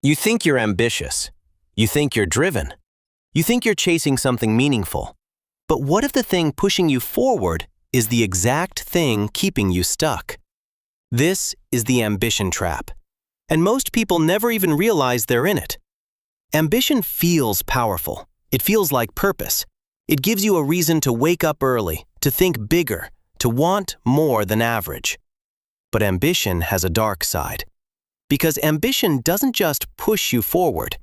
You think you're ambitious. You think you're driven. You think you're chasing something meaningful. But what if the thing pushing you forward is the exact thing keeping you stuck? This is the ambition trap. And most people never even realize they're in it. Ambition feels powerful. It feels like purpose. It gives you a reason to wake up early, to think bigger, to want more than average. But ambition has a dark side. Because ambition doesn't just push you forward.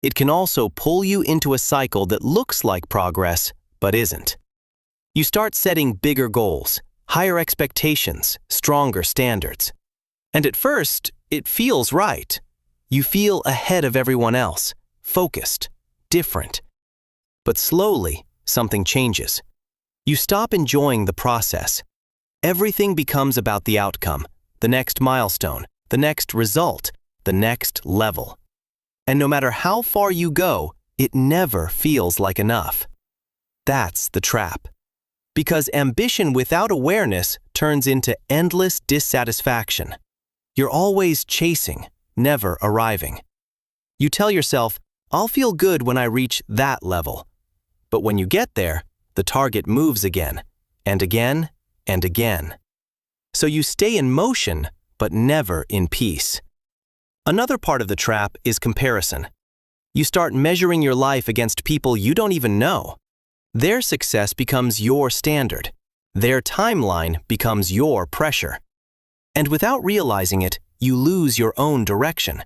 It can also pull you into a cycle that looks like progress, but isn't. You start setting bigger goals, higher expectations, stronger standards. And at first, it feels right. You feel ahead of everyone else, focused, different. But slowly, something changes. You stop enjoying the process. Everything becomes about the outcome, the next milestone, the next result, the next level. And no matter how far you go, it never feels like enough. That's the trap. Because ambition without awareness turns into endless dissatisfaction. You're always chasing, never arriving. You tell yourself, I'll feel good when I reach that level. But when you get there, the target moves again, and again, and again. So you stay in motion, but never in peace. Another part of the trap is comparison. You start measuring your life against people you don't even know. Their success becomes your standard. Their timeline becomes your pressure. And without realizing it, you lose your own direction.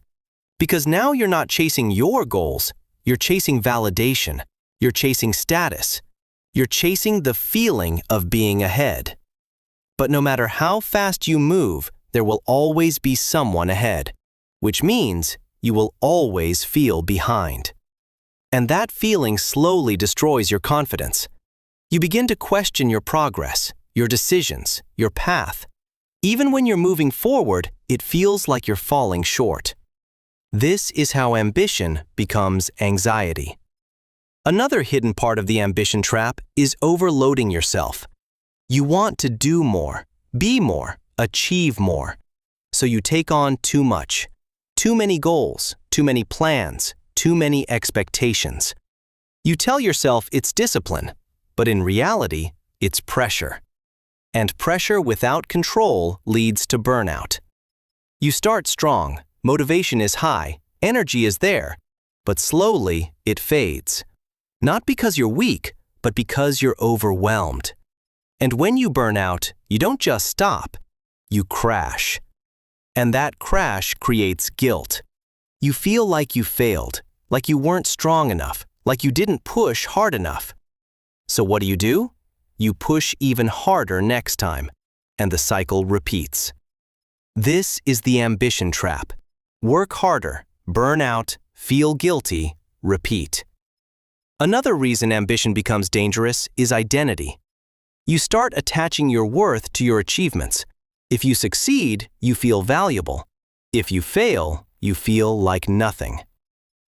Because now you're not chasing your goals, you're chasing validation, you're chasing status, you're chasing the feeling of being ahead. But no matter how fast you move, there will always be someone ahead, which means you will always feel behind. And that feeling slowly destroys your confidence. You begin to question your progress, your decisions, your path. Even when you're moving forward, it feels like you're falling short. This is how ambition becomes anxiety. Another hidden part of the ambition trap is overloading yourself. You want to do more, be more, achieve more. So you take on too much. Too many goals, too many plans, too many expectations. You tell yourself it's discipline, but in reality, it's pressure. And pressure without control leads to burnout. You start strong, motivation is high, energy is there, but slowly it fades. Not because you're weak, but because you're overwhelmed. And when you burn out, you don't just stop, you crash. And that crash creates guilt. You feel like you failed, like you weren't strong enough, like you didn't push hard enough. So what do? You push even harder next time, and the cycle repeats. This is the ambition trap. Work harder, burn out, feel guilty, repeat. Another reason ambition becomes dangerous is identity. You start attaching your worth to your achievements. If you succeed, you feel valuable. If you fail, you feel like nothing.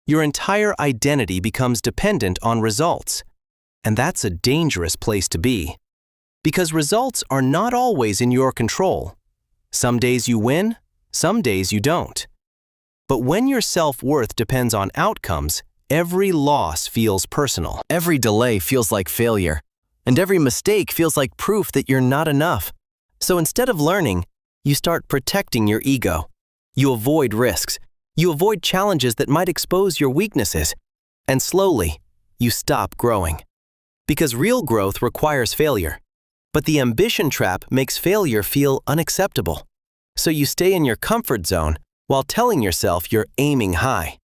Your entire identity becomes dependent on results. And that's a dangerous place to be. Because results are not always in your control. Some days you win, some days you don't. But when your self-worth depends on outcomes, every loss feels personal. Every delay feels like failure. And every mistake feels like proof that you're not enough. So instead of learning, you start protecting your ego. You avoid risks. You avoid challenges that might expose your weaknesses. And slowly, you stop growing. Because real growth requires failure. But the ambition trap makes failure feel unacceptable. So you stay in your comfort zone while telling yourself you're aiming high.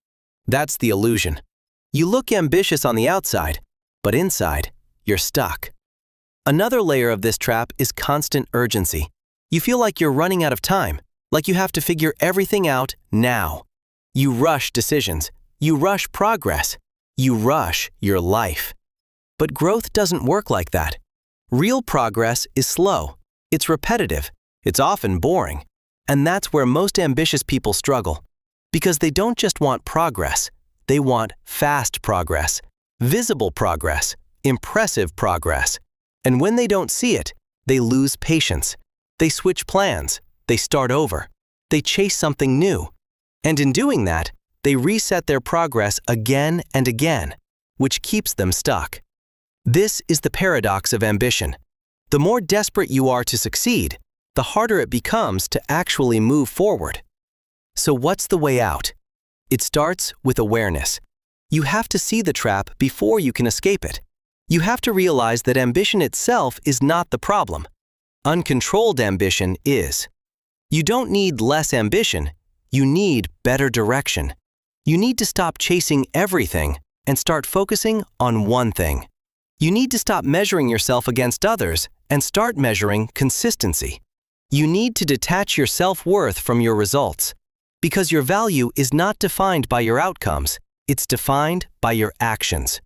That's the illusion. You look ambitious on the outside, but inside, you're stuck. Another layer of this trap is constant urgency. You feel like you're running out of time, like you have to figure everything out now. You rush decisions. You rush progress. You rush your life. But growth doesn't work like that. Real progress is slow. It's repetitive. It's often boring. And that's where most ambitious people struggle. Because they don't just want progress. They want fast progress, visible progress, impressive progress. And when they don't see it, they lose patience. They switch plans. They start over. They chase something new. And in doing that, they reset their progress again and again, which keeps them stuck. This is the paradox of ambition. The more desperate you are to succeed, the harder it becomes to actually move forward. So what's the way out? It starts with awareness. You have to see the trap before you can escape it. You have to realize that ambition itself is not the problem. Uncontrolled ambition is. You don't need less ambition, you need better direction. You need to stop chasing everything and start focusing on one thing. You need to stop measuring yourself against others and start measuring consistency. You need to detach your self-worth from your results, because your value is not defined by your outcomes, it's defined by your actions.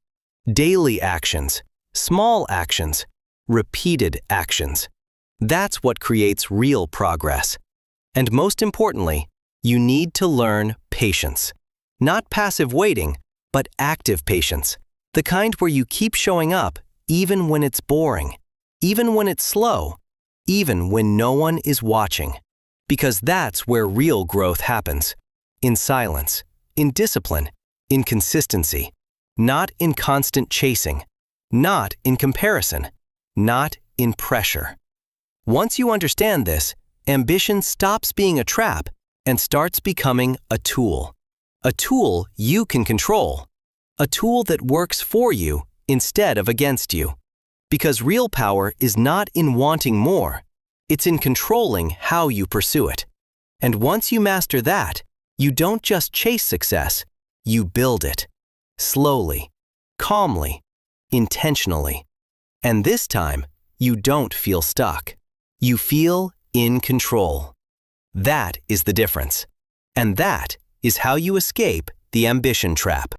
Daily actions, small actions, repeated actions. That's what creates real progress. And most importantly, you need to learn patience. Not passive waiting, but active patience. The kind where you keep showing up even when it's boring, even when it's slow, even when no one is watching. Because that's where real growth happens. In silence, in discipline, in consistency. Not in constant chasing, not in comparison, not in pressure. Once you understand this, ambition stops being a trap and starts becoming a tool. A tool you can control. A tool that works for you instead of against you. Because real power is not in wanting more, it's in controlling how you pursue it. And once you master that, you don't just chase success, you build it. Slowly, calmly, intentionally. And this time, you don't feel stuck. You feel in control. That is the difference. And that is how you escape the ambition trap.